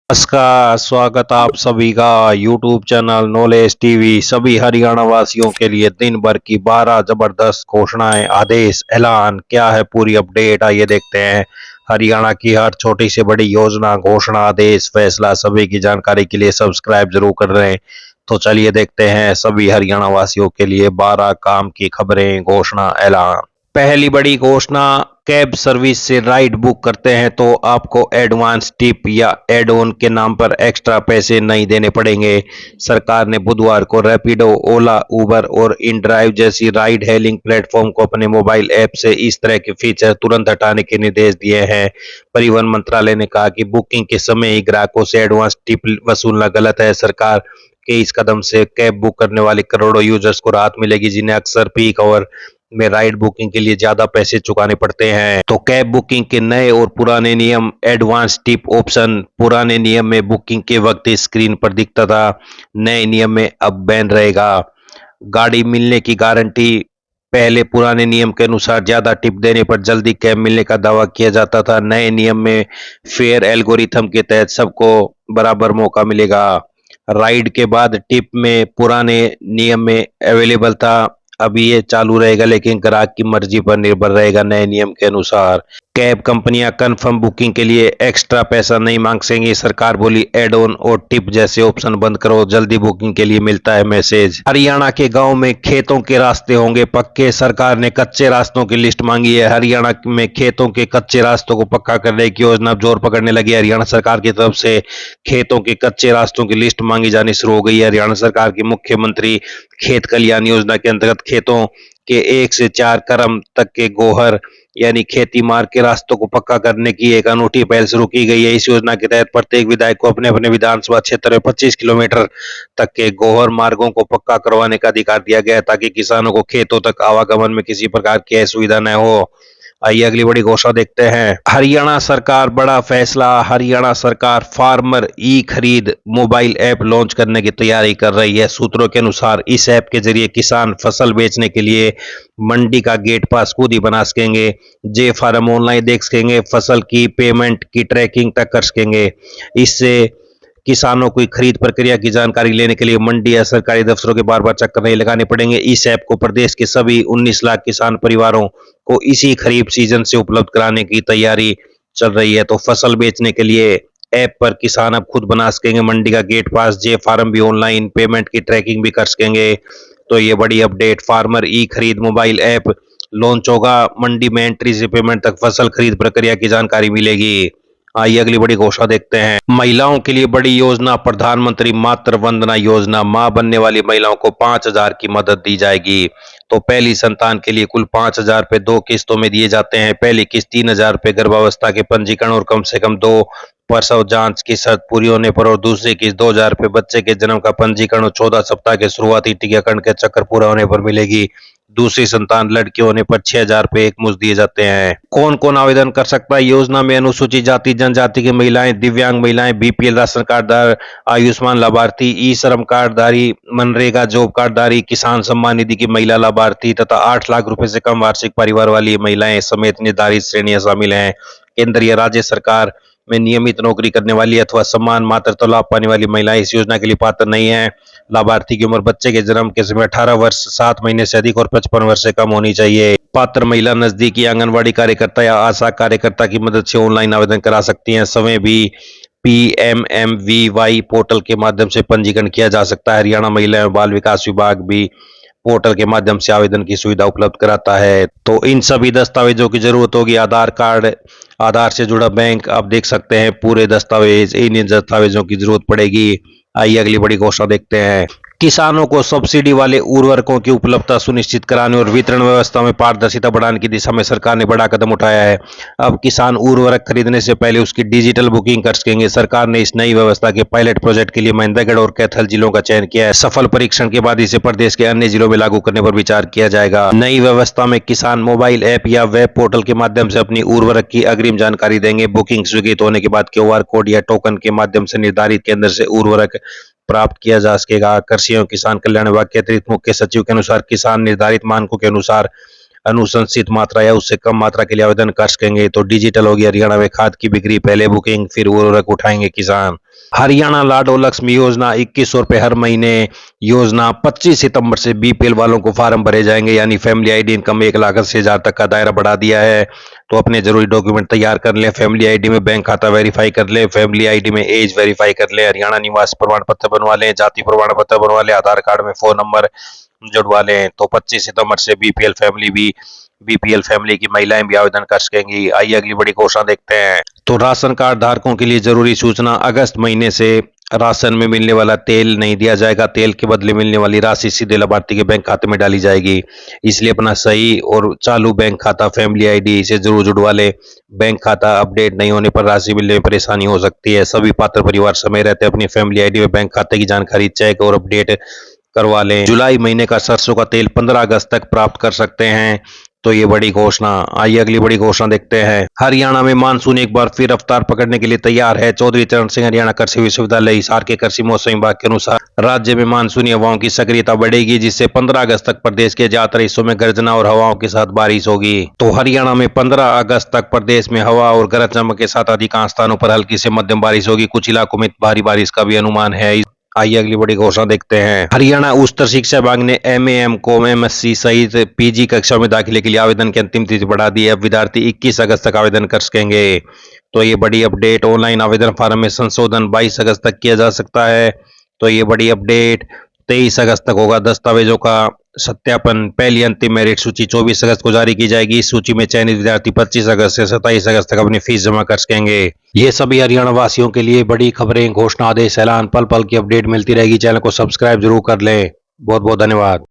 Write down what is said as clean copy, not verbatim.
नमस्कार, स्वागत आप सभी का यूट्यूब चैनल नॉलेज टीवी। सभी हरियाणा वासियों के लिए दिन भर की 12 जबरदस्त घोषणाएं, आदेश, ऐलान क्या है पूरी अपडेट, आइए देखते हैं। हरियाणा की हर छोटी से बड़ी योजना, घोषणा, आदेश, फैसला सभी की जानकारी के लिए सब्सक्राइब जरूर कर रहे हैं। तो चलिए देखते हैं सभी हरियाणा वासियों के लिए 12 काम की खबरें, घोषणा, ऐलान। पहली बड़ी घोषणा, कैब सर्विस से राइड बुक करते हैं तो आपको एडवांस टिप या एड ऑन के नाम पर एक्स्ट्रा पैसे नहीं देने पड़ेंगे। सरकार ने बुधवार को रैपिडो, ओला, उबर और इन ड्राइव जैसी राइड हेलिंग प्लेटफॉर्म को अपने मोबाइल ऐप से इस तरह के फीचर तुरंत हटाने के निर्देश दिए हैं। परिवहन मंत्रालय ने कहा कि बुकिंग के समय ही ग्राहकों से एडवांस टिप वसूलना गलत है। सरकार के इस कदम से कैब बुक करने वाले करोड़ों यूजर्स को राहत मिलेगी, जिन्हें अक्सर पीक आवर में राइड बुकिंग के लिए ज्यादा पैसे चुकाने पड़ते हैं। तो कैब बुकिंग के नए और पुराने नियम, एडवांस टिप ऑप्शन पुराने नियम में बुकिंग के वक्त स्क्रीन पर दिखता था, नए नियम में अब बैन रहेगा। गाड़ी मिलने की गारंटी, पहले पुराने नियम के अनुसार ज्यादा टिप देने पर जल्दी कैब मिलने का दावा किया जाता था। नए नियम में फेयर एल्गोरिथम के तहत सबको बराबर मौका मिलेगा। राइड के बाद टिप में पुराने नियम में अवेलेबल था, अभी ये चालू रहेगा लेकिन ग्राहक की मर्जी पर निर्भर रहेगा नए नियम के अनुसार। कैब कंपनियां कंफर्म बुकिंग के लिए एक्स्ट्रा पैसा नहीं मांग सकेंगी। सरकार बोली एड ऑन और टिप जैसे ऑप्शन बंद करो, जल्दी बुकिंग के लिए मिलता है मैसेज। हरियाणा के गांव में खेतों के रास्ते होंगे पक्के, सरकार ने कच्चे रास्तों की लिस्ट मांगी है। हरियाणा में खेतों के कच्चे रास्तों को पक्का करने की योजना अब जोर पकड़ने लगी है। हरियाणा सरकार की तरफ से खेतों के कच्चे रास्तों की लिस्ट मांगी जानी शुरू हो गई है। हरियाणा सरकार की मुख्यमंत्री खेत कल्याण योजना के अंतर्गत खेतों के 1 से 4 करम तक के गोहर यानी खेती मार्ग के रास्तों को पक्का करने की एक अनूठी पहल शुरू की गई है। इस योजना के तहत प्रत्येक विधायक को अपने अपने विधानसभा क्षेत्र में 25 किलोमीटर तक के गोहर मार्गों को पक्का करवाने का अधिकार दिया गया है, ताकि किसानों को खेतों तक आवागमन में किसी प्रकार की असुविधा न हो। आइए अगली बड़ी घोषणा देखते हैं। हरियाणा सरकार, बड़ा फैसला, हरियाणा सरकार फार्मर ई खरीद मोबाइल ऐप लॉन्च करने की तैयारी कर रही है। सूत्रों के अनुसार इस ऐप के जरिए किसान फसल बेचने के लिए मंडी का गेट पास खुद ही बना सकेंगे, जे फार्म ऑनलाइन देख सकेंगे, फसल की पेमेंट की ट्रैकिंग तक कर सकेंगे। इससे किसानों को खरीद प्रक्रिया की जानकारी लेने के लिए मंडी या सरकारी दफ्तरों के बार बार चक्कर नहीं लगाने पड़ेंगे। इस ऐप को प्रदेश के सभी 19 लाख किसान परिवारों को इसी खरीफ सीजन से उपलब्ध कराने की तैयारी चल रही है। तो फसल बेचने के लिए ऐप पर किसान अब खुद बना सकेंगे मंडी का गेट पास, जे फार्म भी ऑनलाइन, पेमेंट की ट्रैकिंग भी कर सकेंगे। तो ये बड़ी अपडेट, फार्मर ई खरीद मोबाइल ऐप लॉन्च होगा, मंडी में एंट्री से पेमेंट तक फसल खरीद प्रक्रिया की जानकारी मिलेगी। आइए अगली बड़ी घोषणा देखते हैं। महिलाओं के लिए बड़ी योजना, प्रधानमंत्री मातृ वंदना योजना, मां बनने वाली महिलाओं को 5,000 की मदद दी जाएगी। तो पहली संतान के लिए कुल 5,000 रुपए 2 किस्तों में दिए जाते हैं। पहली किस्त 3,000 रुपए गर्भावस्था के पंजीकरण और कम से कम 2 प्रसव जांच की शर्त पूरी होने पर, और दूसरी किस्त 2,000 रुपए बच्चे के जन्म का पंजीकरण और 14 सप्ताह के शुरुआती टीकाकरण के चक्कर पूरा होने पर मिलेगी। दूसरी संतान लड़की होने पर 6,000 रुपए एक मुश्त दिए जाते हैं। कौन कौन आवेदन कर सकता है? योजना में अनुसूचित जाति जनजाति की महिलाएं, दिव्यांग महिलाएं, बीपीएल राशन कार्डधार, आयुष्मान लाभार्थी, ई श्रम कार्डधारी, मनरेगा जॉब कार्डधारी, किसान सम्मान निधि की महिला लाभार्थी तथा 8 लाख रुपए से कम वार्षिक परिवार वाली महिलाएं समेत निर्धारित श्रेणियां शामिल हैं। केंद्र या राज्य सरकार में नियमित नौकरी करने वाली अथवा सम्मान मातृत्व लाभ पाने वाली महिलाएं इस योजना के लिए पात्र नहीं है। लाभार्थी की उम्र बच्चे के जन्म के समय 18 वर्ष 7 महीने से अधिक और 55 वर्ष से कम होनी चाहिए। पात्र महिला नजदीकी आंगनबाड़ी कार्यकर्ता या आशा कार्यकर्ता की मदद से ऑनलाइन आवेदन करा सकती हैं। समय भी PMMVY पोर्टल के माध्यम से पंजीकरण किया जा सकता है। हरियाणा महिला एवं बाल विकास विभाग भी पोर्टल के माध्यम से आवेदन की सुविधा उपलब्ध कराता है। तो इन सभी दस्तावेजों की जरूरत होगी, आधार कार्ड, आधार से जुड़ा बैंक, आप देख सकते हैं पूरे दस्तावेज, इन दस्तावेजों की जरूरत पड़ेगी। आइए अगली बड़ी घोषणा देखते हैं। किसानों को सब्सिडी वाले उर्वरकों की उपलब्धता सुनिश्चित कराने और वितरण व्यवस्था में पारदर्शिता बढ़ाने की दिशा में सरकार ने बड़ा कदम उठाया है। अब किसान उर्वरक खरीदने से पहले उसकी डिजिटल बुकिंग कर सकेंगे। सरकार ने इस नई व्यवस्था के पायलट प्रोजेक्ट के लिए महेंद्रगढ़ और कैथल जिलों का चयन किया है। सफल परीक्षण के बाद इसे प्रदेश के अन्य जिलों में लागू करने पर विचार किया जाएगा। नई व्यवस्था में किसान मोबाइल ऐप या वेब पोर्टल के माध्यम से अपनी उर्वरक की अग्रिम जानकारी देंगे। बुकिंग स्वीकृत होने के बाद QR कोड या टोकन के माध्यम से निर्धारित केंद्र से उर्वरक प्राप्त किया जा सकेगा। कृषि एवं किसान कल्याण विभाग के अतिरिक्त मुख्य सचिव के अनुसार किसान निर्धारित मानकों के अनुसार अनुशंसित मात्रा या उससे कम मात्रा के लिए आवेदन कर सकेंगे। तो डिजिटल होगी हरियाणा में खाद की बिक्री, पहले बुकिंग फिर उर्वरक उठाएंगे किसान। हरियाणा लाडो लक्ष्मी योजना 2100 रुपए हर महीने योजना 25 सितंबर से बीपीएल वालों को फार्म भरे जाएंगे, यानी फैमिली आईडी इनकम 1,80,000 तक का दायरा बढ़ा दिया है। तो अपने जरूरी डॉक्यूमेंट तैयार कर लें, फैमिली आईडी में बैंक खाता वेरीफाई कर लें, फैमिली आईडी में एज वेरीफाई कर लें, हरियाणा निवास प्रमाण पत्र बनवा लें, जाति प्रमाण पत्र बनवा लें, आधार कार्ड में फोन नंबर जुड़वा लें। तो 25 सितंबर से बीपीएल फैमिली की महिलाएं भी आवेदन कर सकेंगी। आइए अगली बड़ी घोषणा देखते हैं। तो राशन कार्ड धारकों के लिए जरूरी सूचना, अगस्त महीने से राशन में मिलने वाला तेल नहीं दिया जाएगा। तेल के बदले मिलने वाली राशि सीधे लाभार्थी के बैंक खाते में डाली जाएगी। इसलिए अपना सही और चालू बैंक खाता फैमिली आईडी से जरूर जुड़वा ले। बैंक खाता अपडेट नहीं होने पर राशि मिलने में परेशानी हो सकती है। सभी पात्र परिवार समय रहते अपनी फैमिली आईडी में बैंक खाते की जानकारी चेक और अपडेट करवा लें। जुलाई महीने का सरसों का तेल 15 अगस्त तक प्राप्त कर सकते हैं। तो ये बड़ी घोषणा। आइए अगली बड़ी घोषणा देखते हैं। हरियाणा में मानसून एक बार फिर रफ्तार पकड़ने के लिए तैयार है। चौधरी चरण सिंह हरियाणा कृषि विश्वविद्यालय हिसार के कृषि मौसम विभाग के अनुसार राज्य में मानसूनी हवाओं की सक्रियता बढ़ेगी, जिससे 15 अगस्त तक प्रदेश के ज्यादातर हिस्सों में गर्जना और हवाओं के साथ बारिश होगी। तो हरियाणा में 15 अगस्त तक प्रदेश में हवा और गरज चमक के साथ अधिकांश स्थानों पर हल्की से मध्यम बारिश होगी। कुछ इलाकों में भारी बारिश का भी अनुमान है। आइए अगली बड़ी घोषणा देखते हैं। हरियाणा उच्चतर शिक्षा विभाग ने एमए, एमकॉम, एमएससी सहित पीजी कक्षा में दाखिले के लिए आवेदन की अंतिम तिथि बढ़ा दी है। अब विद्यार्थी 21 अगस्त तक आवेदन कर सकेंगे। तो ये बड़ी अपडेट। ऑनलाइन आवेदन फॉर्म में संशोधन 22 अगस्त तक किया जा सकता है। तो ये बड़ी अपडेट। 23 अगस्त तक होगा दस्तावेजों का सत्यापन। पहली अंतिम मेरिट सूची 24 अगस्त को जारी की जाएगी। इस सूची में चयनित विद्यार्थी 25 अगस्त से 27 अगस्त तक अपनी फीस जमा कर सकेंगे। ये सभी हरियाणा वासियों के लिए बड़ी खबरें, घोषणा, आदेश, ऐलान, पल पल की अपडेट मिलती रहेगी। चैनल को सब्सक्राइब जरूर कर लें। बहुत बहुत धन्यवाद।